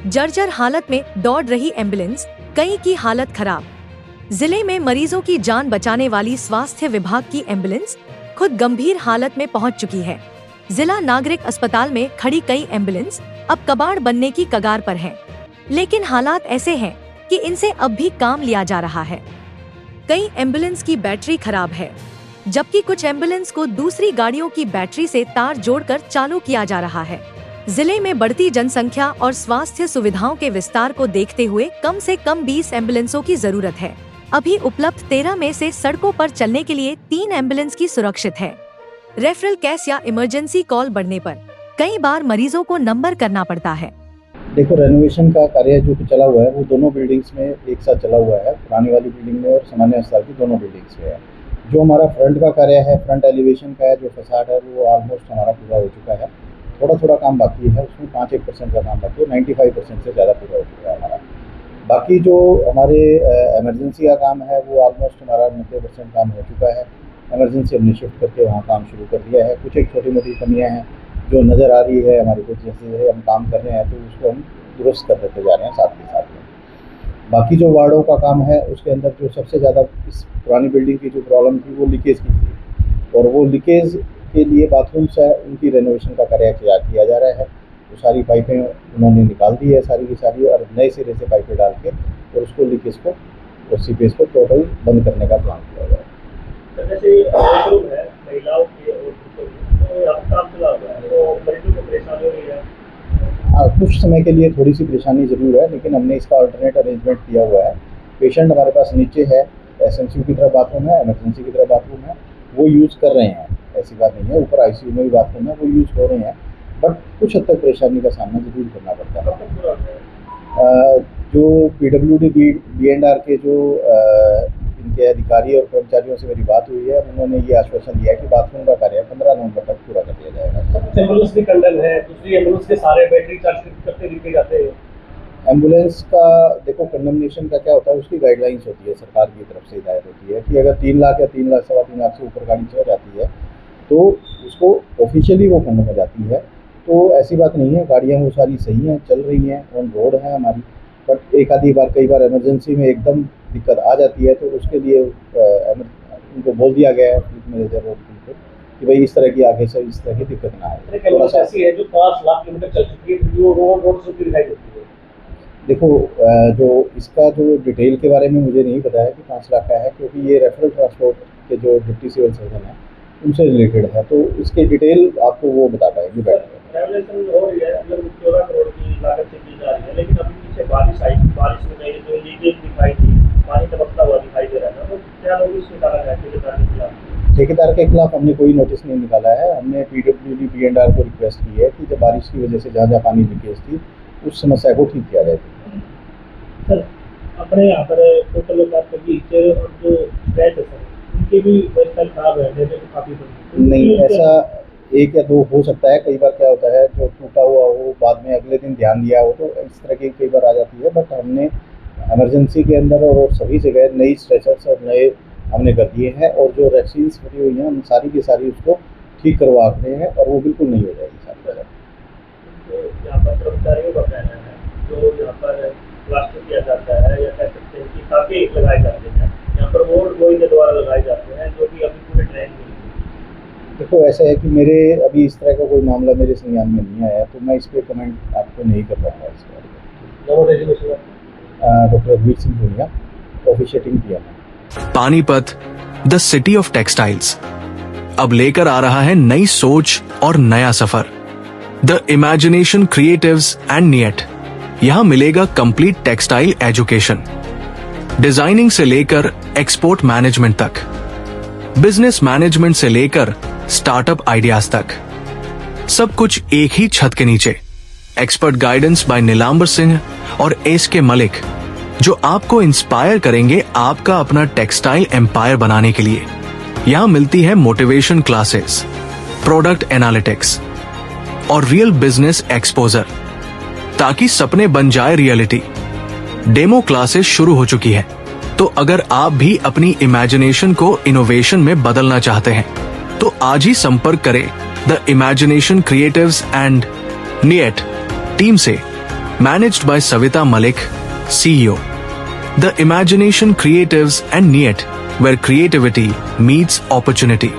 जर्जर हालत में दौड़ रही एम्बुलेंस, कई की हालत खराब। जिले में मरीजों की जान बचाने वाली स्वास्थ्य विभाग की एम्बुलेंस खुद गंभीर हालत में पहुंच चुकी है। जिला नागरिक अस्पताल में खड़ी कई एम्बुलेंस अब कबाड़ बनने की कगार पर हैं। लेकिन हालात ऐसे हैं कि इनसे अब भी काम लिया जा रहा है। कई एम्बुलेंस की बैटरी खराब है, जबकि कुछ एम्बुलेंस को दूसरी गाड़ियों की बैटरी से तार जोड़कर चालू किया जा रहा है। जिले में बढ़ती जनसंख्या और स्वास्थ्य सुविधाओं के विस्तार को देखते हुए कम से कम 20 एम्बुलेंसों की जरूरत है। अभी उपलब्ध 13 में से सड़कों पर चलने के लिए 3 एम्बुलेंस की सुरक्षित है। रेफरल केस या इमरजेंसी कॉल बढ़ने पर कई बार मरीजों को नंबर करना पड़ता है। देखो, रेनोवेशन का कार्य जो चला हुआ है वो दोनों बिल्डिंग्स में एक साथ चला हुआ है, पुरानी वाली बिल्डिंग में और सामान्य अस्पताल की दोनों बिल्डिंग्स में है। जो हमारा फ्रंट का कार्य है, फ्रंट एलिवेशन का है, जो फसाड है वो ऑलमोस्ट हमारा पूरा हो चुका है। थोड़ा काम बाकी है, उसमें 5-1% का काम बाकी है। 95% से ज़्यादा पूरा हो चुका है हमारा। बाकी जो हमारे इमरजेंसी का काम है वो ऑलमोस्ट हमारा 90% काम हो चुका है। इमरजेंसी हमने शिफ्ट करके वहाँ काम शुरू कर दिया है। कुछ एक छोटी मोटी कमियाँ हैं जो नज़र आ रही है हमारे को, जैसे हम काम कर रहे हैं तो उसको हम दुरुस्त कर देते जा रहे हैं साथ के साथ में। बाकी जो वार्डों का काम है उसके अंदर जो सबसे ज़्यादा इस पुरानी बिल्डिंग की जो प्रॉब्लम थी वो लीकेज की थी, और वो लीकेज के लिए बाथरूम्स है उनकी रेनोवेशन का कार्य किया जा रहा है। तो सारी पाइपें उन्होंने निकाल दी है सारी की सारी, और नए सिरे से पाइपें डाल के और उसको लीकेज को और सीपेज को टोटल बंद करने का प्लान किया गया है। जैसे है महिलाओं की और काम चला हुआ है तो मरीजों को परेशानी हो रही है। कुछ समय के लिए थोड़ी सी परेशानी ज़रूर है, लेकिन हमने इसका अल्टरनेट अरेंजमेंट किया हुआ है। पेशेंट हमारे पास नीचे है, एसएनसीयू की तरफ बाथरूम है, इमरजेंसी की तरफ बाथरूम है, वो यूज़ कर रहे हैं, ऐसी बात नहीं है। ऊपर आईसीयू में भी बाथरूम है, वो यूज़ हो रहे हैं, बट कुछ हद तक परेशानी का सामना जरूर करना पड़ता है। जो पीडब्ल्यूडी बीएंडआर के जो इनके अधिकारी और कर्मचारियों से मेरी बात हुई है, उन्होंने ये आश्वासन दिया कि बाथरूम का कार्य 15 नवंबर तक पूरा कर दिया जाएगा। एम्बुलेंस भी कंडम है, दूसरी एम्बुलेंस के सारे बैटरी चार्ज करते दिखे जाते हैं। एम्बुलेंस का देखो, कंडमनेशन का क्या होता है, उसकी गाइडलाइंस होती है, सरकार की तरफ से हिदायत होती है कि अगर 3 लाख या 3 लाख 3.25 लाख से ऊपर गाड़ी चल जाती है तो उसको ऑफिशियली वो कंडम हो जाती है। तो ऐसी बात नहीं है, गाड़ियाँ वो सारी सही हैं, चल रही हैं, ऑन रोड है हमारी। बट एक आधी बार, कई बार इमरजेंसी में एकदम दिक्कत आ जाती है तो उसके लिए उनको बोल दिया गया है मैनेजर और कि भाई इस तरह की आगे से इस तरह की दिक्कत ना आए। थोड़ा सा ऐसी है जो 5 लाख किलोमीटर चल चुकी है, जो रोड से दिखाई देती है। देखो, जो इसका जो डिटेल के बारे में मुझे नहीं पता है कि 5 लाख का है, क्योंकि ये रेफरल ट्रांसपोर्ट के जो डिप्टी सिविल सर्जन है उनसे रिलेटेड है, तो इसके डिटेल आपको वो बता पाएंगे बेटर। हो रही है, 14 करोड़ की लागत से की जा रही है, लेकिन अभी पीछे बारिश आई, बारिश में गई तो लीकेज दिखाई दी, पानी टपकता हुआ दिखाई दे रहा था। तो क्या नोटिस निकाला गया ठेकेदार के खिलाफ? ठेकेदार के खिलाफ हमने कोई नोटिस नहीं निकाला है। हमने पीडब्ल्यूडी बीएंडआर को रिक्वेस्ट की है कि जब बारिश की वजह से जहाँ पानी लीकेज थी उस समस्या को ठीक किया जाए। सर, अपने यहाँ पर टोटल और जो स्क्रैच है सर, उनकी भी व्यवस्था खराब है, काफ़ी नहीं, ऐसा 1 या 2 हो सकता है। कई बार क्या होता है, जो टूटा हुआ हो बाद में अगले दिन ध्यान दिया हो तो इस तरह की कई बार आ जाती है। बट हमने इमरजेंसी के अंदर और सभी जगह नई स्ट्रेचर्स और नए हमने कर दिए हैं, और जो वैक्सीन्स फटी हुई हैं हम सारी की सारी उसको ठीक करवा रहे हैं, और वो बिल्कुल नहीं हो जाएगी सारी जगह। तो यहाँ पर कर्मचारियों का कहना है जो यहाँ पर प्लास्टर किया जाता है या कह सकते हैं कि ताकि लगाए जाते हैं, यहाँ पर वोट बॉय के द्वारा लगाए जाते हैं, जो कि अभी पूरे ट्रेन में। देखो, ऐसा है कि मेरे अभी इस तरह का कोई मामला मेरे संज्ञान में नहीं आया, तो मैं इस पर कमेंट आपको नहीं कर पाऊँगा। इस बारे में डॉक्टर रघुवीर सिंह पुनिया, ऑफिशिएटिंग किया है। Panipat, the city of textiles, अब लेकर आ रहा है नई सोच और नया सफर। द इमेजिनेशन क्रिएटिव्स एंड नियट। यहाँ मिलेगा कंप्लीट टेक्सटाइल एजुकेशन, डिजाइनिंग से लेकर एक्सपोर्ट मैनेजमेंट तक, बिजनेस मैनेजमेंट से लेकर स्टार्टअप आइडियाज तक, सब कुछ एक ही छत के नीचे। Expert guidance by Nilambar Singh और एसके मलिक, जो आपको इंस्पायर करेंगे आपका अपना टेक्सटाइल एम्पायर बनाने के लिए। यहाँ मिलती है मोटिवेशन क्लासेस, प्रोडक्ट एनालिटिक्स और रियल बिजनेस एक्सपोजर, ताकि सपने बन जाए रियलिटी। डेमो क्लासेस शुरू हो चुकी है, तो अगर आप भी अपनी इमेजिनेशन को इनोवेशन में बदलना चाहते हैं तो आज ही संपर्क करें द इमेजिनेशन क्रिएटिव्स एंड नियट टीम से managed by Savita Malik, CEO. The Imagination Creatives and NIET, where creativity meets opportunity.